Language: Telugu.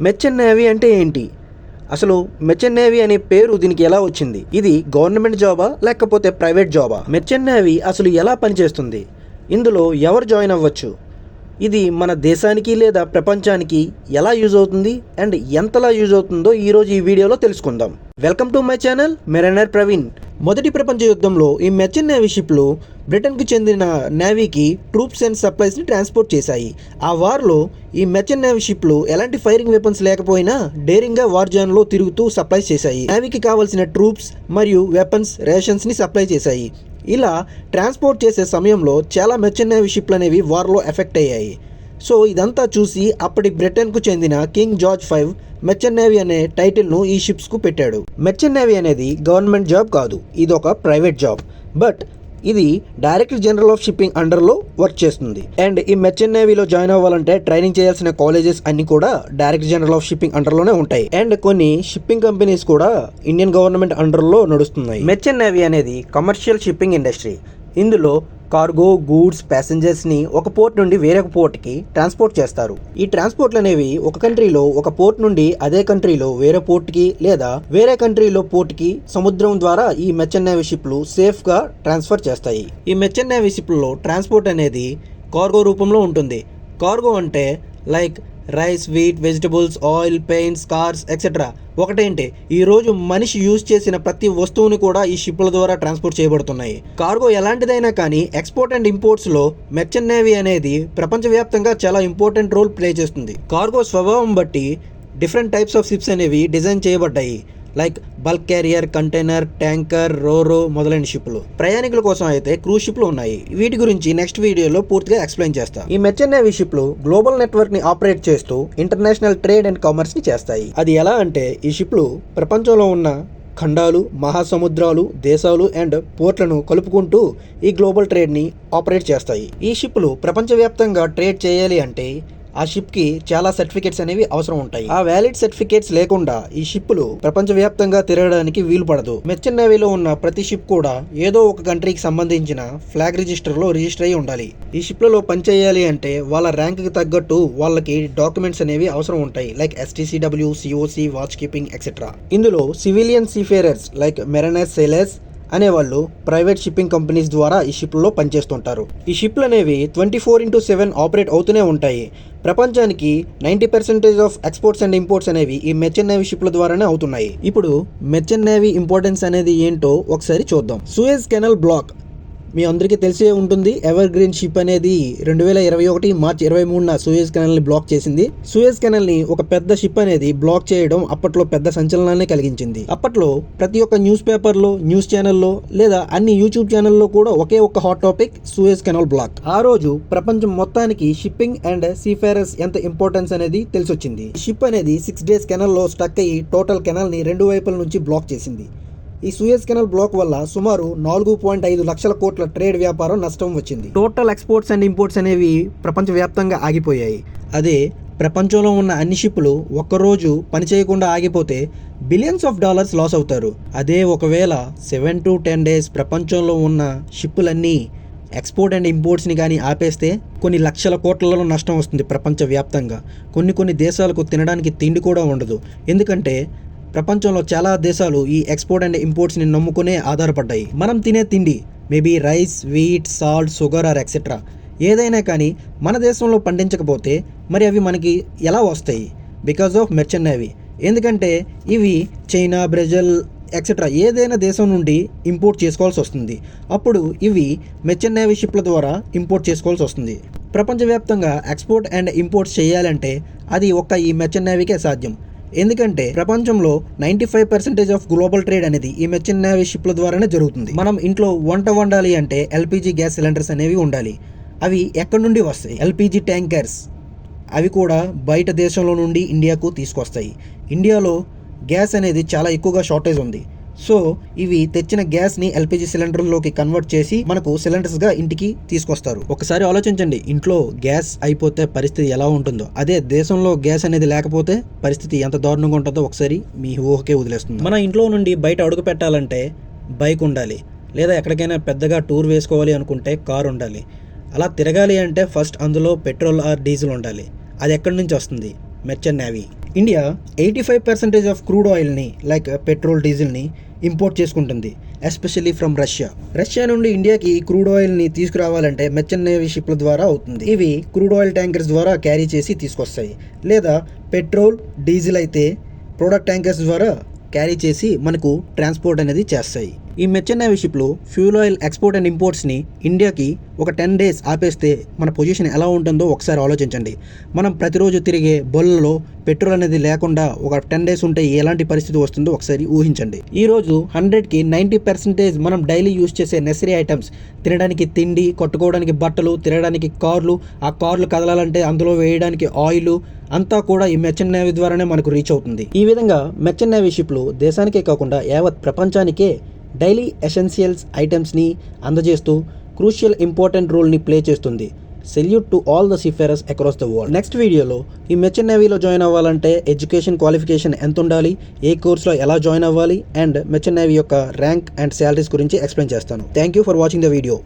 మెర్చెంట్ నేవీ అంటే ఏంటి? అసలు మెర్చెంట్ నేవీ అనే పేరు దీనికి ఎలా వచ్చింది? ఇది గవర్నమెంట్ జాబా లేకపోతే ప్రైవేట్ జాబా? మెర్చెంట్ నేవీ అసలు ఎలా పనిచేస్తుంది? ఇందులో ఎవరు జాయిన్ అవ్వచ్చు? ఇది మన దేశానికి లేదా ప్రపంచానికి ఎలా యూజ్ అవుతుంది అండ్ ఎంతలా యూజ్ అవుతుందో ఈరోజు ఈ వీడియోలో తెలుసుకుందాం. Welcome to my channel mariner Praveen. మొదటి ప్రపంచ యుద్ధంలో ఈ మెర్చెంట్ నేవీ షిప్లు బ్రిటన్కు చెందిన నేవీకి ట్రూప్స్ అండ్ సప్లైస్ని ట్రాన్స్పోర్ట్ చేశాయి. ఆ వార్లో ఈ మెర్చెంట్ నేవీ షిప్లు ఎలాంటి ఫైరింగ్ వెపన్స్ లేకపోయినా డేరింగ్గా వార్ జోన్లో తిరుగుతూ సప్లైస్ చేశాయి. నేవీకి కావాల్సిన ట్రూప్స్ మరియు వెపన్స్ రేషన్స్ని సప్లై చేశాయి. ఇలా ట్రాన్స్పోర్ట్ చేసే సమయంలో చాలా మెర్చెంట్ నేవీ షిప్లు అనేవి వార్లో ఎఫెక్ట్ అయ్యాయి. సో ఇదంతా చూసి అప్పటి బ్రిటన్కు చెందిన కింగ్ జార్జ్ 5 మెర్చెంట్ నేవీ అనే టైటిల్ను ఈ షిప్స్కు పెట్టాడు. మెర్చెంట్ నేవీ అనేది గవర్నమెంట్ జాబ్ కాదు, ఇది ఒక ప్రైవేట్ జాబ్. బట్ ఇది డైరెక్టర్ జనరల్ ఆఫ్ షిప్పింగ్ అండర్లో వర్క్ చేస్తుంది. అండ్ ఈ మెర్చెంట్ నేవీలో జాయిన్ అవ్వాలంటే ట్రైనింగ్ చేయాల్సిన కాలేజెస్ అన్ని కూడా డైరెక్టర్ జనరల్ ఆఫ్ షిప్పింగ్ అండర్లోనే ఉంటాయి. అండ్ కొన్ని షిప్పింగ్ కంపెనీస్ కూడా ఇండియన్ గవర్నమెంట్ అండర్లో నడుస్తున్నాయి. మెర్చెంట్ నేవీ అనేది కమర్షియల్ షిప్పింగ్ ఇండస్ట్రీ. ఇందులో కార్గో, గూడ్స్, ప్యాసింజర్స్ని ఒక పోర్ట్ నుండి వేరొక పోర్ట్కి ట్రాన్స్పోర్ట్ చేస్తారు. ఈ ట్రాన్స్పోర్ట్లు అనేవి ఒక కంట్రీలో ఒక పోర్ట్ నుండి అదే కంట్రీలో వేరే పోర్ట్కి లేదా వేరే కంట్రీలో పోర్ట్కి సముద్రం ద్వారా ఈ మెర్చెంట్ నేవీ షిప్లు సేఫ్గా ట్రాన్స్ఫర్ చేస్తాయి. ఈ మెర్చెంట్ నేవీ షిప్లలో ట్రాన్స్పోర్ట్ అనేది కార్గో రూపంలో ఉంటుంది. కార్గో అంటే like rice, wheat, vegetables, oil, paints, cars etcetera. ఒకటేంటి, ఈరోజు మనిషి యూజ్ చేసిన ప్రతి వస్తువుని కూడా ఈ షిప్ల ద్వారా ట్రాన్స్పోర్ట్ చేయబడుతున్నాయి. కార్గో ఎలాంటిదైనా కానీ ఎక్స్పోర్ట్ అండ్ ఇంపోర్ట్స్లో మెర్చెంట్ నేవీ అనేది ప్రపంచవ్యాప్తంగా చాలా ఇంపార్టెంట్ రోల్ ప్లే చేస్తుంది. కార్గో స్వభావం బట్టి డిఫరెంట్ టైప్స్ ఆఫ్ షిప్స్ అనేవి డిజైన్ చేయబడ్డాయి. Like bulk carrier, container, tanker, RoRo మొదలైన షిప్లు. ప్రయాణికుల కోసం అయితే క్రూజ్ షిప్లు ఉన్నాయి. వీటి గురించి నెక్స్ట్ వీడియోలో పూర్తిగా ఎక్స్ప్లెయిన్ చేస్తా. ఈ మెర్చెంట్ నేవీ షిప్లు గ్లోబల్ నెట్వర్క్ ని ఆపరేట్ చేస్తూ ఇంటర్నేషనల్ ట్రేడ్ అండ్ కామర్స్ ని చేస్తాయి. అది ఎలా అంటే ఈ షిప్లు ప్రపంచంలో ఉన్న ఖండాలు, మహాసముద్రాలు, దేశాలు అండ్ పోర్ట్లను కలుపుకుంటూ ఈ గ్లోబల్ ట్రేడ్ని ఆపరేట్ చేస్తాయి. ఈ షిప్లు ప్రపంచవ్యాప్తంగా ట్రేడ్ చేయాలి అంటే ఆ షిప్కి చాలా సర్టిఫికేట్స్ అనేవి అవసరం ఉంటాయి. ఆ వ్యాలిడ్ సర్టిఫికేట్స్ లేకుండా ఈ షిప్లు ప్రపంచవ్యాప్తంగా తిరగడానికి వీలు పడదు. మెర్చెంట్ నేవీలో ఉన్న ప్రతి షిప్ కూడా ఏదో ఒక కంట్రీకి సంబంధించిన ఫ్లాగ్ రిజిస్టర్లో రిజిస్టర్ అయి ఉండాలి. ఈ షిప్లలో పనిచేయాలి అంటే వాళ్ళ ర్యాంక్కి తగ్గట్టు వాళ్ళకి డాక్యుమెంట్స్ అనేవి అవసరం ఉంటాయి. Like STCW, COC, watch keeping etcetera. ఇందులో civilian seafarers like mariners, sellers అనేవాళ్ళు ప్రైవేట్ షిప్పింగ్ కంపెనీస్ ద్వారా ఈ షిప్లలో పనిచేస్తుంటారు. ఈ షిప్లు అనేవి 24/7 ఆపరేట్ అవుతూనే ఉంటాయి. ప్రపంచానికి 90% ఆఫ్ ఎక్స్పోర్ట్స్ అండ్ ఇంపోర్ట్స్ అనేవి ఈ మెర్చెంట్ నేవీ షిప్ల ద్వారానే అవుతున్నాయి. ఇప్పుడు మెర్చెంట్ నేవీ ఇంపార్టెన్స్ అనేది ఏంటో ఒకసారి చూద్దాం. సూయజ్ కెనాల్ బ్లాక్ మీ అందరికీ తెలిసే ఉంటుంది. ఎవర్ గ్రీన్ షిప్ అనేది 2021 మార్చి 23న సూయజ్ కెనాల్ని బ్లాక్ చేసింది. సూయజ్ కెనాల్ని ఒక పెద్ద షిప్ అనేది బ్లాక్ చేయడం అప్పట్లో పెద్ద సంచలనాన్ని కలిగించింది. అప్పట్లో ప్రతి ఒక్క న్యూస్ పేపర్లో, న్యూస్ ఛానల్లో లేదా అన్ని యూట్యూబ్ ఛానల్లో కూడా ఒకే ఒక్క hot topic Suez canal block. ఆ రోజు ప్రపంచం మొత్తానికి షిప్పింగ్ అండ్ సీఫేరర్స్ ఎంత ఇంపార్టెన్స్ అనేది తెలిసొచ్చింది. షిప్ అనేది 6 days కెనాల్లో స్టక్ అయ్యి టోటల్ కెనాల్ని 2 వైపుల నుంచి బ్లాక్ చేసింది. ఈ సూయజ్ కెనాల్ బ్లాక్ వల్ల సుమారు 4.5 లక్షల కోట్ల ట్రేడ్ వ్యాపారం నష్టం వచ్చింది. టోటల్ ఎక్స్పోర్ట్స్ అండ్ ఇంపోర్ట్స్ అనేవి ప్రపంచవ్యాప్తంగా ఆగిపోయాయి. అదే ప్రపంచంలో ఉన్న అన్ని షిప్పులు ఒక్కరోజు పని చేయకుండా ఆగిపోతే బిలియన్స్ ఆఫ్ డాలర్స్ లాస్ అవుతారు. అదే ఒకవేళ 7 to 10 days ప్రపంచంలో ఉన్న షిప్పులన్నీ ఎక్స్పోర్ట్ అండ్ ఇంపోర్ట్స్ని కానీ ఆపేస్తే కొన్ని లక్షల కోట్లలో నష్టం వస్తుంది ప్రపంచవ్యాప్తంగా. కొన్ని దేశాలకు తినడానికి తిండి కూడా ఉండదు. ఎందుకంటే ప్రపంచంలో చాలా దేశాలు ఈ ఎక్స్పోర్ట్ అండ్ ఇంపోర్ట్స్ని నమ్ముకునే ఆధారపడ్డాయి. మనం తినే తిండి maybe rice, wheat, salt, sugar are etcetera ఏదైనా కానీ మన దేశంలో పండించకపోతే మరి అవి మనకి ఎలా వస్తాయి? Because of merchant navy. ఎందుకంటే ఇవి చైనా, బ్రెజిల్ ఎక్సెట్రా ఏదైనా దేశం నుండి ఇంపోర్ట్ చేసుకోవాల్సి వస్తుంది. అప్పుడు ఇవి మెర్చెంట్ నేవీ షిప్ల ద్వారా ఇంపోర్ట్ చేసుకోవాల్సి వస్తుంది. ప్రపంచవ్యాప్తంగా ఎక్స్పోర్ట్ అండ్ ఇంపోర్ట్స్ చేయాలంటే అది ఒక్క ఈ మెర్చెంట్ నేవీకే సాధ్యం. ఎందుకంటే ప్రపంచంలో 95% ఆఫ్ గ్లోబల్ ట్రేడ్ అనేది ఈ మెర్చెంట్ నేవీ షిప్ల ద్వారానే జరుగుతుంది. మనం ఇంట్లో వంట వండాలి అంటే LPG గ్యాస్ సిలిండర్స్ అనేవి ఉండాలి. అవి ఎక్కడి నుండి వస్తాయి? LPG tankers. అవి కూడా బయట దేశంలో నుండి ఇండియాకు తీసుకొస్తాయి. ఇండియాలో గ్యాస్ అనేది చాలా ఎక్కువగా షార్టేజ్ ఉంది. సో ఇవి తెచ్చిన గ్యాస్ని LPG సిలిండర్లోకి కన్వర్ట్ చేసి మనకు సిలిండర్స్గా ఇంటికి తీసుకొస్తారు. ఒకసారి ఆలోచించండి, ఇంట్లో గ్యాస్ అయిపోతే పరిస్థితి ఎలా ఉంటుందో. అదే దేశంలో గ్యాస్ అనేది లేకపోతే పరిస్థితి ఎంత దారుణంగా ఉంటుందో ఒకసారి మీ ఊహకే వదిలేస్తుంది. మన ఇంట్లో నుండి బయట అడుగు పెట్టాలంటే బైక్ ఉండాలి, లేదా ఎక్కడికైనా పెద్దగా టూర్ వేసుకోవాలి అనుకుంటే కార్ ఉండాలి. అలా తిరగాలి అంటే ఫస్ట్ అందులో పెట్రోల్ ఆర్ డీజిల్ ఉండాలి. అది ఎక్కడి నుంచి వస్తుంది? Merchant navy. India 85% of crude ఆయిల్ని లైక్ పెట్రోల్ డీజిల్ని ఇంపోర్ట్ చేసుకుంటుంది, ఎస్పెషల్లీ ఫ్రమ్ రష్యా నుండి ఇండియాకి క్రూడ్ ఆయిల్ని తీసుకురావాలంటే మెర్చెంట్ నేవీ షిప్ల ద్వారా అవుతుంది. ఇవి క్రూడ్ ఆయిల్ ట్యాంకర్స్ ద్వారా క్యారీ చేసి తీసుకొస్తాయి, లేదా పెట్రోల్ డీజిల్ అయితే ప్రోడక్ట్ ట్యాంకర్స్ ద్వారా క్యారీ చేసి మనకు ట్రాన్స్పోర్ట్ అనేది చేస్తాయి. ఈ మెర్చెంట్ నేవీ షిప్లు ఫ్యూల్ ఆయిల్ ఎక్స్పోర్ట్ అండ్ ఇంపోర్ట్స్ని ఇండియాకి ఒక 10 days ఆపేస్తే మన పొజిషన్ ఎలా ఉంటుందో ఒకసారి ఆలోచించండి. మనం ప్రతిరోజు తిరిగే బొల్లలో పెట్రోల్ అనేది లేకుండా ఒక 10 days ఉంటే ఎలాంటి పరిస్థితి వస్తుందో ఒకసారి ఊహించండి. ఈరోజు 100కి 90% మనం డైలీ యూజ్ చేసే నెసరీ ఐటమ్స్, తినడానికి తిండి, కట్టుకోవడానికి బట్టలు, తిరగడానికి కార్లు, ఆ కార్లు కదలాలంటే అందులో వేయడానికి ఆయిల్ అంతా కూడా ఈ మెర్చెంట్ నేవీ ద్వారానే మనకు రీచ్ అవుతుంది. ఈ విధంగా మెర్చెంట్ నేవీ షిప్లు దేశానికే కాకుండా యావత్ ప్రపంచానికే డైలీ ఎసెన్షియల్స్ ఐటమ్స్ని అందజేస్తూ క్రూషియల్ ఇంపార్టెంట్ రోల్ని ప్లే చేస్తుంది. Salute to all the seafarers across the world. Next వీడియోలో ఈ మెర్చెంట్ నేవీలో జాయిన్ అవ్వాలంటే ఎడ్యుకేషన్ క్వాలిఫికేషన్ ఎంత ఉండాలి, ఏ కోర్స్లో ఎలా జాయిన్ అవ్వాలి, అండ్ మెర్చెంట్ నేవీ యొక్క ర్యాంక్ అండ్ శాలరీస్ గురించి ఎక్స్ప్లెయిన్ చేస్తాను. Thank you for watching the video.